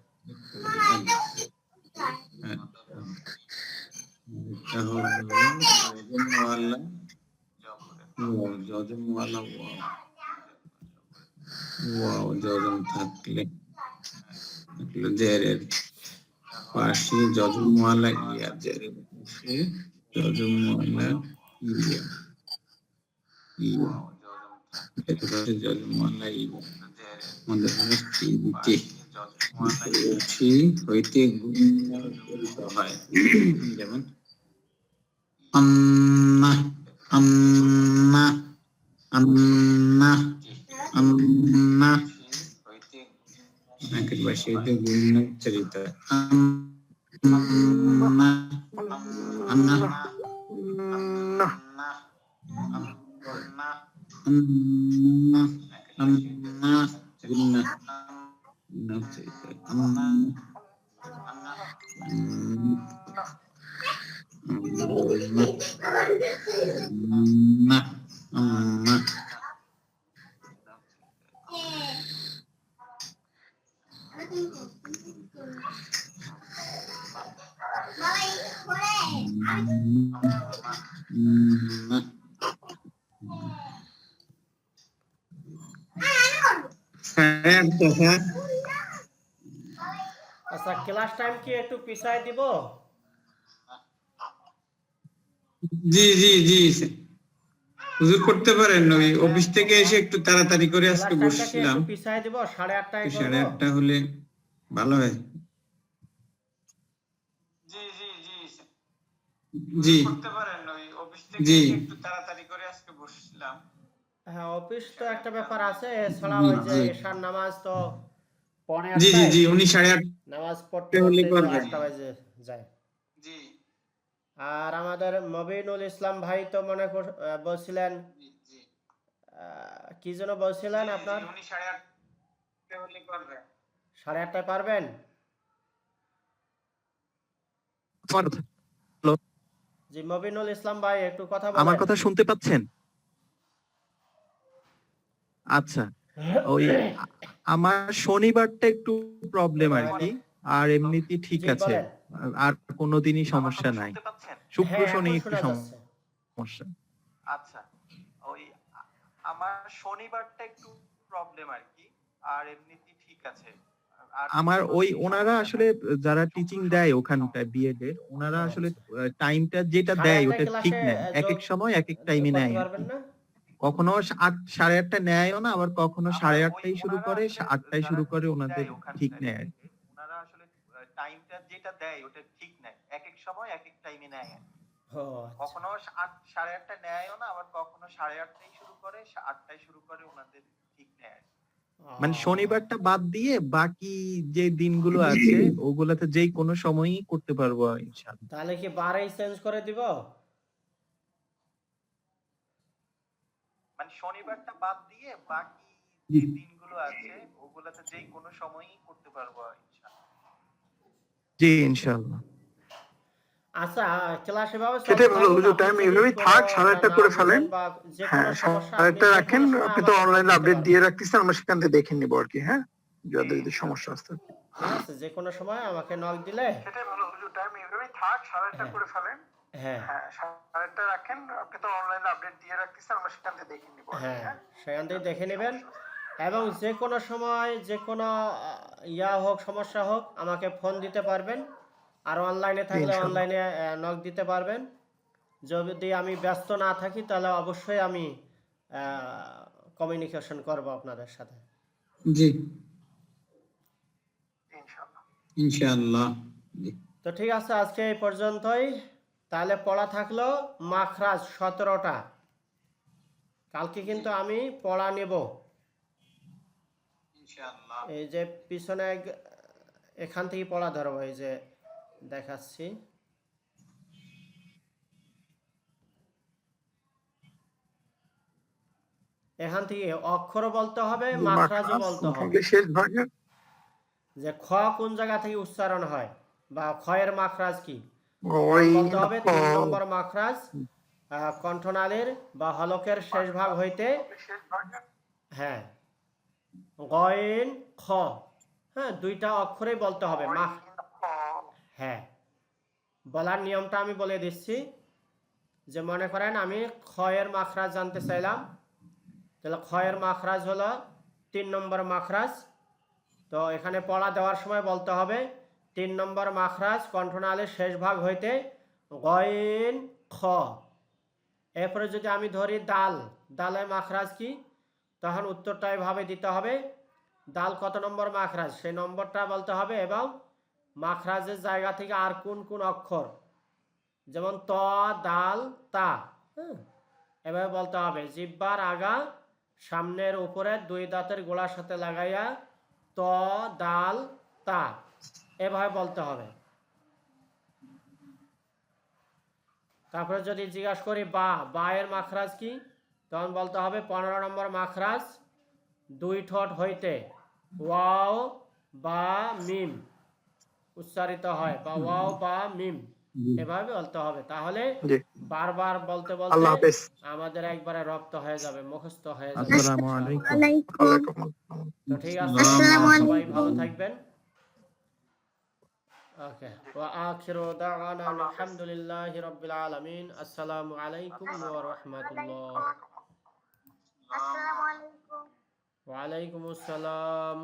এটা হলো জজমওয়ালা ওয়াও, জজমওয়ালা ওয়াও, ওয়াও জজম থাকলে জেরের পাশে জজমওয়ালা ইয়া, জেরের পাশে জজমওয়ালা ইয়া, ইয়া এটা হচ্ছে জজমওয়ালা ইয়া। আমাদের তিনটি হইতে গুণ হয়, যেমন আন্না আন্না আন্না আন্না, নাকের পাশে হইতে গুণ উচ্চারিত হয়। আন্না আন্না না। আন্না আন্না গুণ উচ্চারিত হয়। আন্না আন্না আন্না 8:30 হ্যাঁ আচ্ছা, ক্লাস টাইম কি একটু পিছায় দিব? জি জি জি হুজুর করতে পারেন, ওই অফিস থেকে এসে একটু তাড়াতাড়ি করে ক্লাস আজকে টাইমটা কি বসছিলাম, একটু পিছায় দিব? 8:30টায় করব? 8:30 হলে ভালো হয়। জি করতে পারেন, ওই অফিস থেকে এসে একটু তাড়াতাড়ি করে আজকে বসছিলাম। হ্যাঁ, অফিস তো একটা ব্যাপার আছে, এছাড়া জি ওই যে জি এশার নামাজ তো পৌনে জি জি 8টায়, জি উনি 8:30 নামাজ পড়তে হলে পড়তেই তো করবেন। 8টা বেজে যায়। জি আর আমাদের মবিনুল ইসলাম ভাই তো মনে বলছিলেন, জি জি কি যেন বলছিলেন আপনার? উনি 8:30 হলে করবেন। 8:30টায় পারবেন? আমার কথা- হ্যালো, জি, মবিনুল ইসলাম ভাই একটু কথা আমার বলেন। কথা শুনতে পাচ্ছেন? আচ্ছা, ওই আমার শনিবারটা একটু প্রবলেম আর কি, আর এমনিতে ঠিক জি আছে, বলেন। আর কোনো দিনই সমস্যা নাই। শুক্র হ্যাঁ, শনি এখন একটু শোনা যাচ্ছে। সমস্যা। আচ্ছা, ওই আমার শনিবারটা একটু প্রবলেম আর কি, আর এমনিতে ঠিক আছে। আর আমার কোনো ওই দিনই ওনারা সমস্যা আসলে নাই। যারা শুক্র টিচিং শনি দেয় একটু ওখানটায় সমস্যা। বিএড এর, ওনারা ও আসলে আচ্ছা, টাইমটা যেটা দেয় 8:30টায় ওটা ঠিক ক্লাসে নেয়, এক যোগ এক সময় এক এক টাইমে করতে নেয় আর পারবেন কি। না? কখনো 8, 8:30 নেয়ও না, আবার কখনো আমার ওই 8:30টাই শুরু ওনারা করে, আসলে 8টায় যারা শুরু করে, টিচিং ওনাদের দেয় ঠিক ওখানটায় নেয় আর কি। বিএড, ওনারা আসলে টাইমটা যেটা দেয় ওটা ঠিক নেয়, এক এক সময় এক এক টাইমে নেয় আর কি। ও আচ্ছা। কখনো 8, 8:30 নেয়ও না, আবার কখনো 8:30টাই শুরু করে, 8টায় শুরু করে, ওনাদের ঠিক নেয় আর কি। মানে শনিবারটা বাদ দিয়ে বাকি যে দিনগুলো আছে ওগুলাতে যেই কোনো সময়ই করতে পারবো ইনশাআল্লাহ। তাহলে কি বারেই চেঞ্জ করে দিব? মানে শনিবারটা বাদ দিয়ে বাকি যে দিনগুলো আছে ওগুলাতে যেই কোনো সময়ই করতে পারবো ইনশাআল্লাহ। জি ইনশাআল্লাহ। আচ্ছা, ক্লাস এভাবে সেটাই চলতে ভালো থাকুক, হুজুর, আপনি টাইম যদি এইভাবেই কোনো থাক, 8:30 না করে ফেলেন। বুঝেন বা যে হ্যাঁ, কোনো সমস্যা আপনি 8:30 যে রাখেন, কোনো সময় আপনি তো আমাকে নক অনলাইনে দিতে আপডেট পারবেন। দিয়ে রাখতেছেন, আমরা সেখান থেকে দেখে নিবো আর কি। হ্যাঁ, যাদের যদি সমস্যা আসতে। ঠিক আছে, যে কোনো সময় আমাকে নক দিলে। সেটাই ভালো হুজুর, টাইম এইভাবেই থাক, 8:30 হ্যাঁ করে ফেলেন। হ্যাঁ হ্যাঁ, 8:30 রাখেন, আপনি তো অনলাইনে আপডেট দিয়ে রাখতেছেন, আমরা সেখান থেকে দেখে নিবো আর কি। হ্যাঁ, হ্যাঁ, সেখান থেকে যাদের দেখে যদি নেবেন, সমস্যা আসতে। এবং যে কোনো সময় যে কোনো হোক, সমস্যা হোক, আমাকে ফোন দিতে পারবেন। আর অনলাইনে থাকলে ইনশাআল্লাহ। অনলাইনে নক দিতে পারবেন। যদি আমি ব্যস্ত না থাকি তাহলে অবশ্যই আমি কমিউনিকেশন করব আপনাদের সাথে। জি ইনশাআল্লাহ। ইনশাআল্লাহ। জি তো ঠিক আছে, আজকে এই পর্যন্তই। তাহলে পড়া থাকলো মাখরাজ 17টা। কালকে কিন্তু আমি পড়া নেব। ইনশাআল্লাহ। এই যে পিছনে এখান থেকে পড়া ধরবো, এই যে দেখাচ্ছি। এখান থেকে অক্ষরও বলতে হবে, মাখরাজও বলতে হবে, শেষ ভাগে যে খ কোন জায়গা থেকে উচ্চারণ হয় বা খয়ের মাখরাজ কি। তখন ওই বলতে হবে 3 নম্বর মাখরাজ কণ্ঠনালীর বা হলকের শেষ ভাগ হইতে, শেষ ভাগে হ্যাঁ, গয়েন খ, হ্যাঁ, দুইটা অক্ষরেই বলতে হবে হ্যাঁ। বলার নিয়মটা আমি বলে দিচ্ছি। যে মনে করেন আমি খয়ের মাখরাজ জানতে চাইলাম, তাহলে খয়ের মাখরাজ হলো 3 নম্বর মাখরাজ। তো এখানে পড়া দেওয়ার সময় বলতে হবে 3 নম্বর মাখরাজ কণ্ঠনালীর শেষ ভাগ হইতে গয়েন খ। এরপরে যদি আমি ধরি দাল, দালের মাখরাজ কি, তখন উত্তরটা এভাবে দিতে হবে, দাল কত নম্বর মাখরাজ সেই নম্বরটা বলতে হবে, এবং মাখরাজের জায়গা থেকে আর কোন কোন অক্ষর, যেমন ত, দাল, তা, হ্যাঁ, এভাবে বলতে হবে। জিহ্বার আগা সামনের উপরে 2 দাঁতের গোড়ার সাথে লাগাইয়া ত, দাল, তা, এভাবে বলতে হবে। তারপরে যদি জিজ্ঞাসা করি বা এর মাখরাজ কি, তখন বলতে হবে 15 নম্বর মাখরাজ 2 ঠোঁট হইতে ওয়াও বা মিম উচ্চারিত হয়, বা ওয়াও বা মিম, এভাবে বলতে হবে। তাহলে জি, বারবার বলতে বলতে আল্লাহ হাফেজ। আমাদের একবারে রপ্ত হয়ে যাবে, মুখস্থ হয়ে যাবে। আসসালামু আলাইকুম। ওয়ালাইকুম ওয়ালাইকুম আসসালাম। তো ঠিক আছে, আসসালামু সবাই আলাইকুম। ভালো থাকবেন। ওকে, ওয়া আখিরু দাওয়ানা আলহামদুলিল্লাহি রাব্বিল আলামিন। আসসালামু আলাইকুম ওয়া রাহমাতুল্লাহ। আসসালামু আলাইকুম। ওয়ালাইকুম আসসালাম।